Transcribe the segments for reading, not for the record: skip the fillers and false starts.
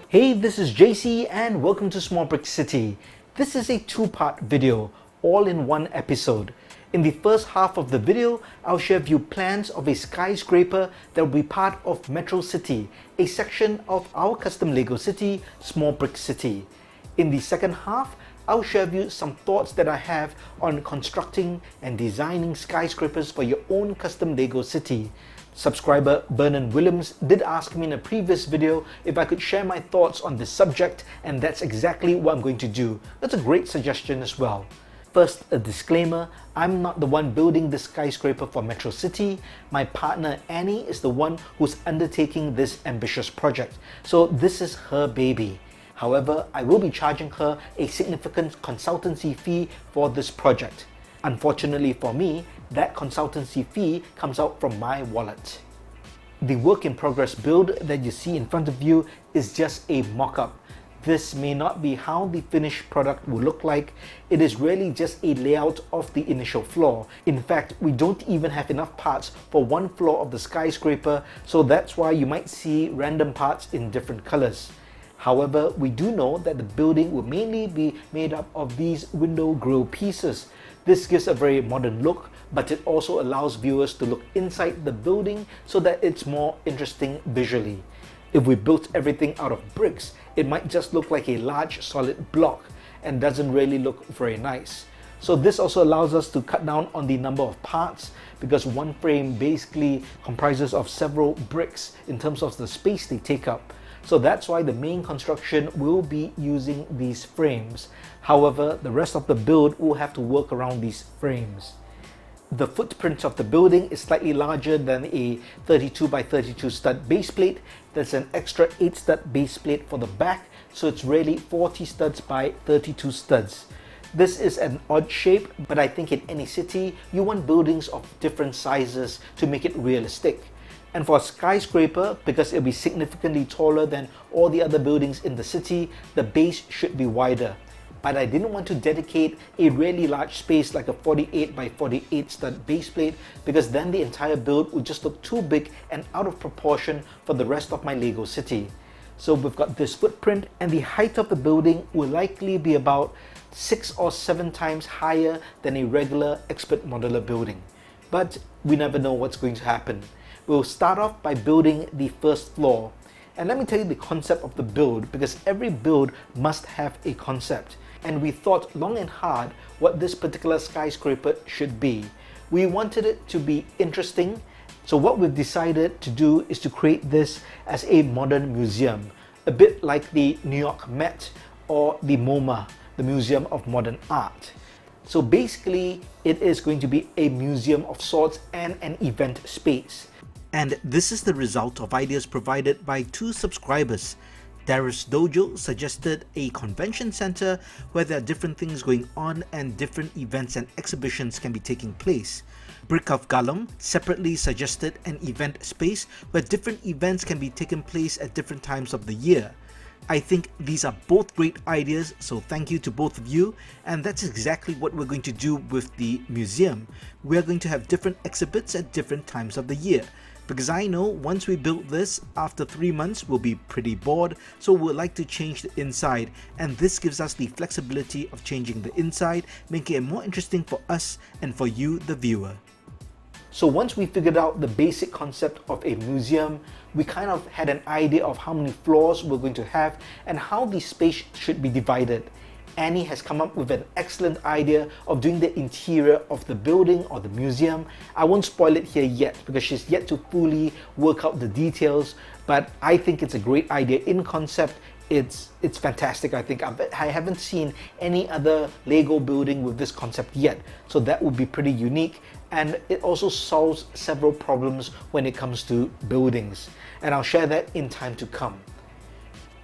Hey, this is JC and welcome to Small Brick City. This is a two-part video, all in one episode. In the first half of the video, I'll share with you plans of a skyscraper that will be part of Metro City, a section of our custom Lego city, Small Brick City. In the second half, I'll share with you some thoughts that I have on constructing and designing skyscrapers for your own custom Lego city. Subscriber Vernon Williams did ask me in a previous video if I could share my thoughts on this subject, and that's exactly what I'm going to do. That's a great suggestion as well. First, a disclaimer, I'm not the one building this skyscraper for Metro City. My partner Annie is the one who's undertaking this ambitious project, so this is her baby. However, I will be charging her a significant consultancy fee for this project. Unfortunately for me, that consultancy fee comes out from my wallet. The work in progress build that you see in front of you is just a mock-up. This may not be how the finished product will look like. It is really just a layout of the initial floor. In fact, we don't even have enough parts for one floor of the skyscraper, so that's why you might see random parts in different colors. However, we do know that the building will mainly be made up of these window grille pieces. This gives a very modern look, but it also allows viewers to look inside the building so that it's more interesting visually. If we built everything out of bricks, it might just look like a large solid block and doesn't really look very nice. So this also allows us to cut down on the number of parts, because one frame basically comprises of several bricks in terms of the space they take up. So that's why the main construction will be using these frames. However, the rest of the build will have to work around these frames. The footprint of the building is slightly larger than a 32 by 32 stud base plate. There's an extra 8 stud base plate for the back, so it's really 40 studs by 32 studs. This is an odd shape, but I think in any city, you want buildings of different sizes to make it realistic. And for a skyscraper, because it'll be significantly taller than all the other buildings in the city, the base should be wider. But I didn't want to dedicate a really large space like a 48 by 48 stud base plate, because then the entire build would just look too big and out of proportion for the rest of my Lego city. So we've got this footprint, and the height of the building will likely be about 6 or 7 times higher than a regular expert modular building. But we never know what's going to happen. We'll start off by building the first floor. And let me tell you the concept of the build, because every build must have a concept. And we thought long and hard what this particular skyscraper should be. We wanted it to be interesting, so what we've decided to do is to create this as a modern museum, a bit like the New York Met or the MoMA, the Museum of Modern Art. So basically, it is going to be a museum of sorts and an event space. And this is the result of ideas provided by 2 subscribers. Darius Dojo suggested a convention center where there are different things going on and different events and exhibitions can be taking place. Brick of Galam separately suggested an event space where different events can be taking place at different times of the year. I think these are both great ideas, so thank you to both of you, and that's exactly what we're going to do with the museum. We're going to have different exhibits at different times of the year. Because I know once we build this, after 3 months we'll be pretty bored, so we'd like to change the inside, and this gives us the flexibility of changing the inside, making it more interesting for us and for you, the viewer. So once we figured out the basic concept of a museum, we kind of had an idea of how many floors we're going to have and how the space should be divided. Annie has come up with an excellent idea of doing the interior of the building or the museum. I won't spoil it here yet because she's yet to fully work out the details, but I think it's a great idea in concept. It's fantastic. I think I haven't seen any other Lego building with this concept yet, so that would be pretty unique, and it also solves several problems when it comes to buildings, and I'll share that in time to come.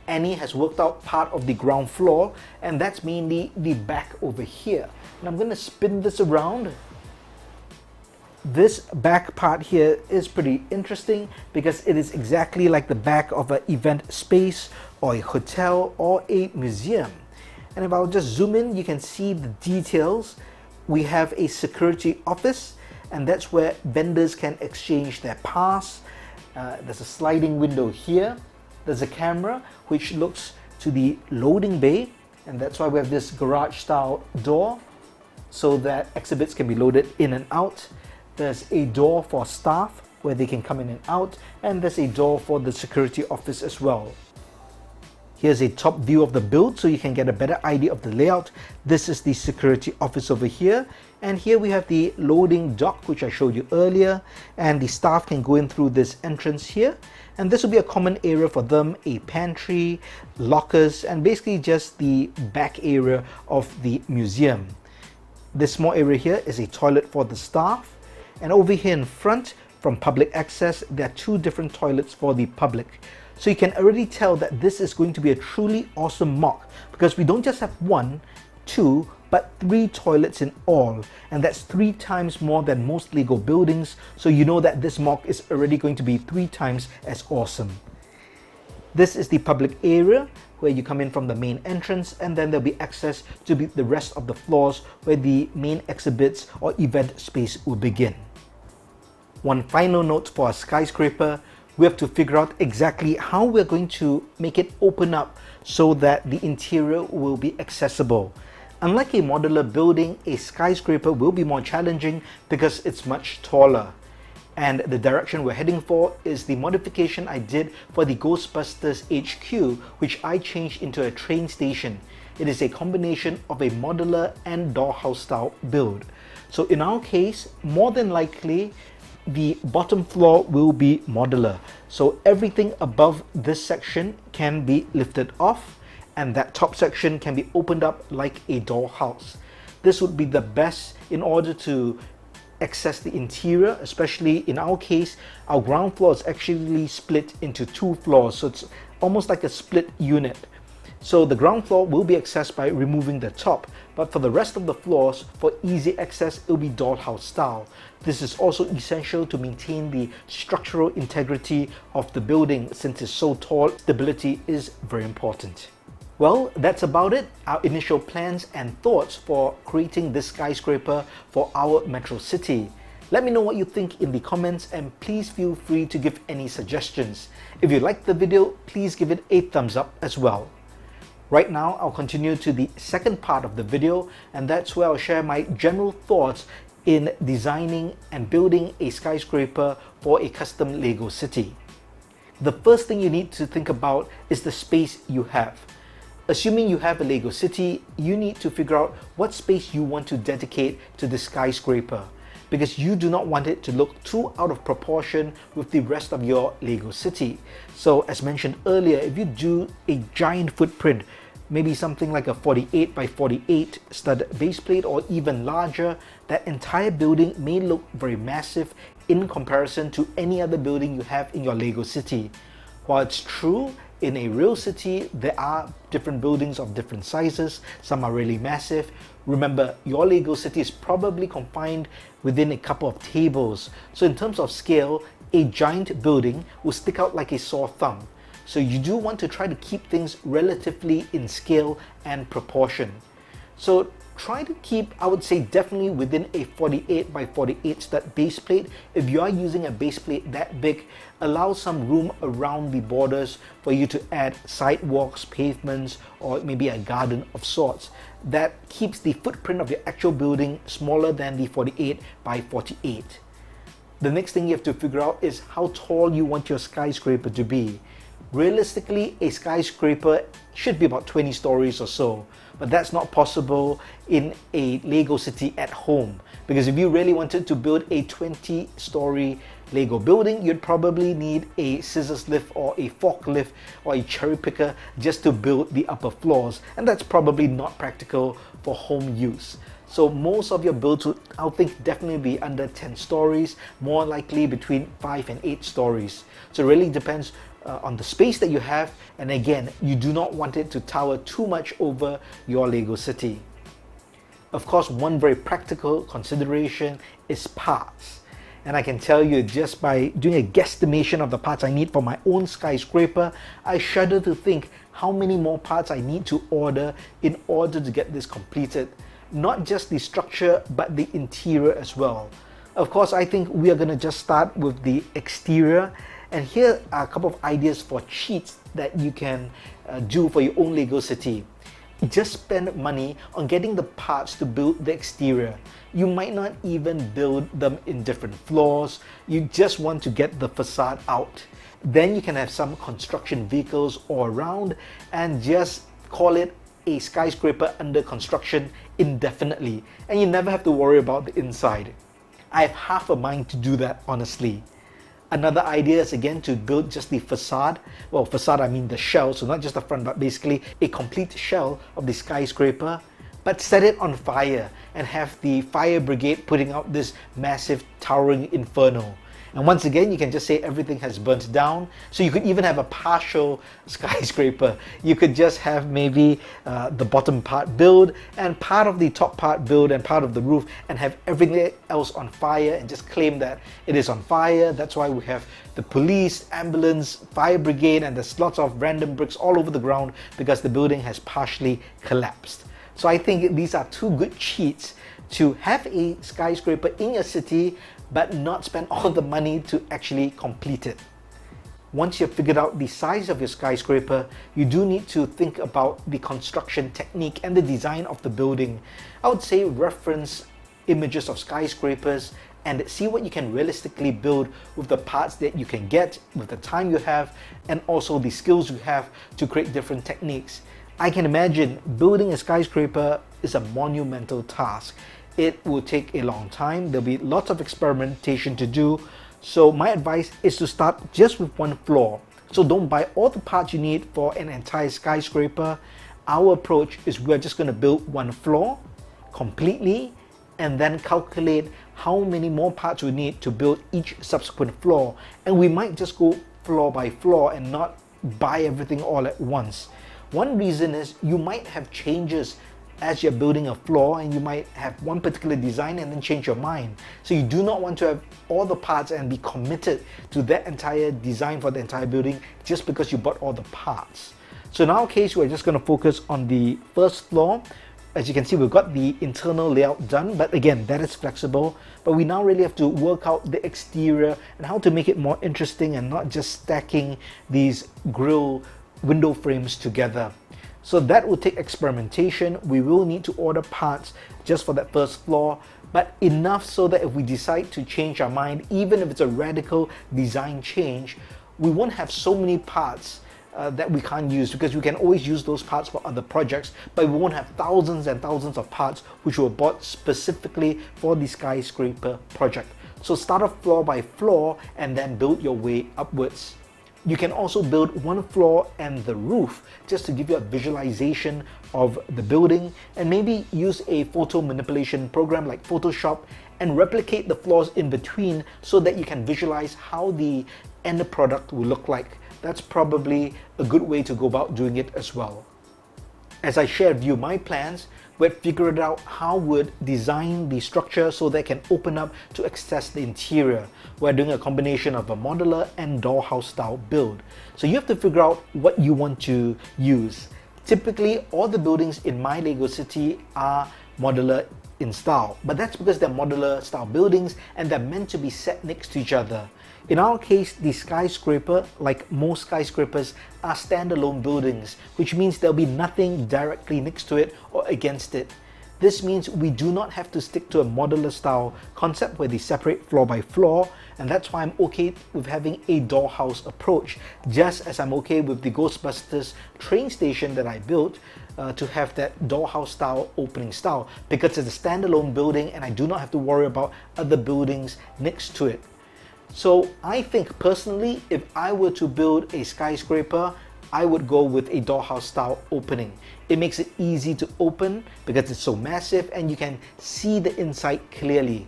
Annie has worked out part of the ground floor, and that's mainly the back over here. And I'm going to spin this around. This back part here is pretty interesting because it is exactly like the back of an event space or a hotel or a museum. And if I'll just zoom in, you can see the details. We have a security office, and that's where vendors can exchange their pass. There's a sliding window here. There's a camera which looks to the loading bay, and that's why we have this garage style door so that exhibits can be loaded in and out. There's a door for staff where they can come in and out, and there's a door for the security office as well. Here's a top view of the build so you can get a better idea of the layout. This is the security office over here, and here we have the loading dock which I showed you earlier, and the staff can go in through this entrance here, and this will be a common area for them, a pantry, lockers, and basically just the back area of the museum. This small area here is a toilet for the staff, and over here in front from public access there are two different toilets for the public. So you can already tell that this is going to be a truly awesome MOC because we don't just have 1, 2, but 3 toilets in all, and that's 3 times more than most Lego buildings, so you know that this MOC is already going to be 3 times as awesome. This is the public area where you come in from the main entrance, and then there'll be access to the rest of the floors where the main exhibits or event space will begin. One final note for a skyscraper, we have to figure out exactly how we're going to make it open up so that the interior will be accessible. Unlike a modular building, a skyscraper will be more challenging because it's much taller. And the direction we're heading for is the modification I did for the Ghostbusters HQ, which I changed into a train station. It is a combination of a modular and dollhouse style build. So in our case, more than likely, the bottom floor will be modular. So everything above this section can be lifted off, and that top section can be opened up like a dollhouse. This would be the best in order to access the interior, especially in our case, our ground floor is actually split into 2 floors, so it's almost like a split unit. So the ground floor will be accessed by removing the top, but for the rest of the floors, for easy access, it will be dollhouse style. This is also essential to maintain the structural integrity of the building. Since it's so tall, stability is very important. Well, that's about it, our initial plans and thoughts for creating this skyscraper for our metro city. Let me know what you think in the comments, and please feel free to give any suggestions. If you liked the video, please give it a thumbs up as well. Right now, I'll continue to the second part of the video, and that's where I'll share my general thoughts in designing and building a skyscraper for a custom Lego city. The first thing you need to think about is the space you have. Assuming you have a Lego city, you need to figure out what space you want to dedicate to the skyscraper, because you do not want it to look too out of proportion with the rest of your Lego city. So as mentioned earlier, if you do a giant footprint, maybe something like a 48 by 48 stud base plate or even larger, that entire building may look very massive in comparison to any other building you have in your Lego city. While it's true, in a real city, there are different buildings of different sizes. Some are really massive. Remember, your Lego city is probably confined within a couple of tables. So in terms of scale, a giant building will stick out like a sore thumb. So you do want to try to keep things relatively in scale and proportion. So try to keep, I would say, definitely within a 48 by 48 stud base plate. If you are using a base plate that big, allow some room around the borders for you to add sidewalks, pavements, or maybe a garden of sorts. That keeps the footprint of your actual building smaller than the 48 by 48. The next thing you have to figure out is how tall you want your skyscraper to be. Realistically, a skyscraper should be about 20 stories or so, but that's not possible in a Lego city at home, because if you really wanted to build a 20-story Lego building, you'd probably need a scissors lift or a forklift or a cherry picker just to build the upper floors, and that's probably not practical for home use. So most of your builds would, I think, definitely be under 10 stories, more likely between 5 and 8 stories. So it really depends on the space that you have, and again, you do not want it to tower too much over your Lego city. Of course, one very practical consideration is parts. And I can tell you, just by doing a guesstimation of the parts I need for my own skyscraper, I shudder to think how many more parts I need to order in order to get this completed. Not just the structure, but the interior as well. Of course, I think we are going to just start with the exterior, And here are a couple of ideas for cheats that you can do for your own Lego city. Just spend money on getting the parts to build the exterior. You might not even build them in different floors. You just want to get the facade out. Then you can have some construction vehicles all around and just call it a skyscraper under construction indefinitely. And you never have to worry about the inside. I have half a mind to do that, honestly. Another idea is again to build just the facade. Well, facade I mean the shell, so not just the front, but basically a complete shell of the skyscraper. But set it on fire and have the fire brigade putting out this massive towering inferno. And once again, you can just say everything has burnt down. So you could even have a partial skyscraper. You could just have maybe the bottom part build and part of the top part build and part of the roof, and have everything else on fire and just claim that it is on fire. That's why we have the police, ambulance, fire brigade, and there's lots of random bricks all over the ground because the building has partially collapsed. So I think these are two good cheats to have a skyscraper in your city but not spend all the money to actually complete it. Once you've figured out the size of your skyscraper, you do need to think about the construction technique and the design of the building. I would say reference images of skyscrapers and see what you can realistically build with the parts that you can get, with the time you have, and also the skills you have to create different techniques. I can imagine building a skyscraper is a monumental task. It will take a long time. There'll be lots of experimentation to do. So my advice is to start just with one floor. So don't buy all the parts you need for an entire skyscraper. Our approach is we're just going to build one floor completely and then calculate how many more parts we need to build each subsequent floor. And we might just go floor by floor and not buy everything all at once. One reason is you might have changes as you're building a floor, and you might have one particular design and then change your mind. So you do not want to have all the parts and be committed to that entire design for the entire building just because you bought all the parts. So in our case, we're just going to focus on the first floor. As you can see, we've got the internal layout done, but again, that is flexible. But we now really have to work out the exterior and how to make it more interesting and not just stacking these grille window frames together. So that will take experimentation. We will need to order parts just for that first floor, but enough so that if we decide to change our mind, even if it's a radical design change, we won't have so many parts that we can't use, because we can always use those parts for other projects, but we won't have thousands and thousands of parts which were bought specifically for the skyscraper project. So start off floor by floor and then build your way upwards. You can also build one floor and the roof just to give you a visualization of the building, and maybe use a photo manipulation program like Photoshop and replicate the floors in between so that you can visualize how the end product will look like. That's probably a good way to go about doing it as well. As I share with you my plans, we've figured out how we'd design the structure so that it can open up to access the interior. We're doing a combination of a modular and dollhouse style build. So you have to figure out what you want to use. Typically, all the buildings in my Lego city are modular in style, but that's because they're modular style buildings and they're meant to be set next to each other. In our case, the skyscraper, like most skyscrapers, are standalone buildings, which means there'll be nothing directly next to it or against it. This means we do not have to stick to a modular style concept where they separate floor by floor, and that's why I'm okay with having a dollhouse approach, just as I'm okay with the Ghostbusters train station that I built to have that dollhouse style opening style, because it's a standalone building and I do not have to worry about other buildings next to it. So I think personally, if I were to build a skyscraper, I would go with a dollhouse style opening. It makes it easy to open because it's so massive and you can see the inside clearly.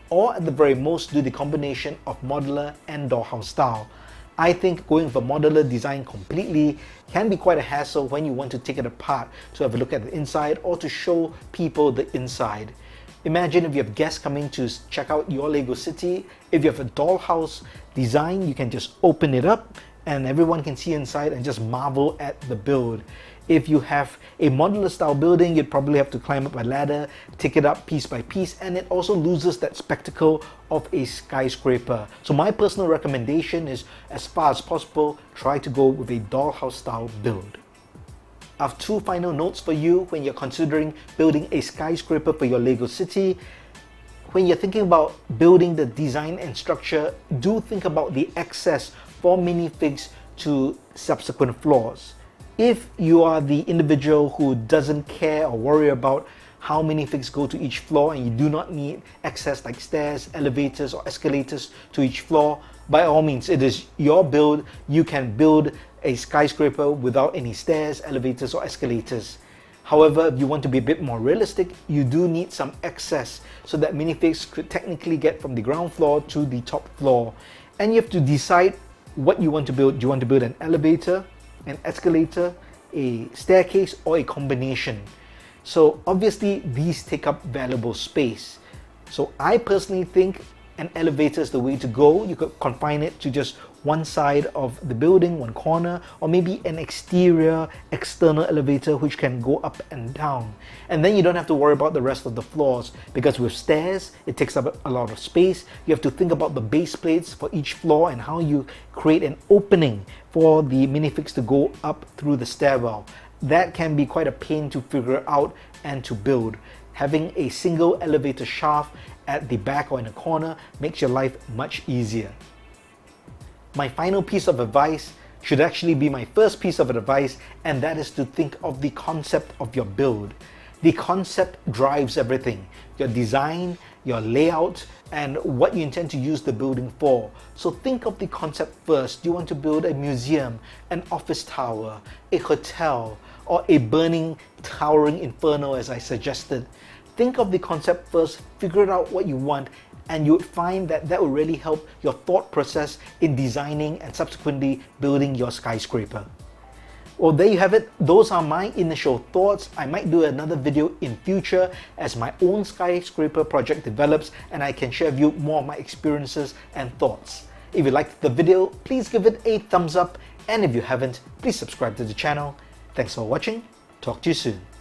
Or at the very most, do the combination of modular and dollhouse style. I think going for modular design completely can be quite a hassle when you want to take it apart to have a look at the inside or to show people the inside. Imagine if you have guests coming to check out your Lego city. If you have a dollhouse design, you can just open it up and everyone can see inside and just marvel at the build. If you have a modular style building, you'd probably have to climb up a ladder, take it up piece by piece, and it also loses that spectacle of a skyscraper. So my personal recommendation is, as far as possible, try to go with a dollhouse style build. I have two final notes for you when you're considering building a skyscraper for your Lego city. When you're thinking about building the design and structure, do think about the access for minifigs to subsequent floors. If you are the individual who doesn't care or worry about how minifigs go to each floor and you do not need access like stairs, elevators, or escalators to each floor, by all means, it is your build. You can build a skyscraper without any stairs, elevators, or escalators. However, if you want to be a bit more realistic, you do need some access so that minifigs could technically get from the ground floor to the top floor. And you have to decide what you want to build. Do you want to build an elevator, an escalator, a staircase, or a combination? So obviously these take up valuable space. So I personally think an elevator is the way to go. You could confine it to just one side of the building, one corner, or maybe an exterior, external elevator which can go up and down. And then you don't have to worry about the rest of the floors, because with stairs, it takes up a lot of space. You have to think about the base plates for each floor and how you create an opening for the minifigs to go up through the stairwell. That can be quite a pain to figure out and to build. Having a single elevator shaft at the back or in a corner makes your life much easier. My final piece of advice should actually be my first piece of advice, and that is to think of the concept of your build. The concept drives everything: your design, your layout, and what you intend to use the building for. So think of the concept first. Do you want to build a museum, an office tower, a hotel, or a burning, towering inferno as I suggested? Think of the concept first, figure out what you want, and you would find that that will really help your thought process in designing and subsequently building your skyscraper. Well, there you have it. Those are my initial thoughts. I might do another video in future as my own skyscraper project develops and I can share with you more of my experiences and thoughts. If you liked the video, please give it a thumbs up, and if you haven't, please subscribe to the channel. Thanks for watching. Talk to you soon.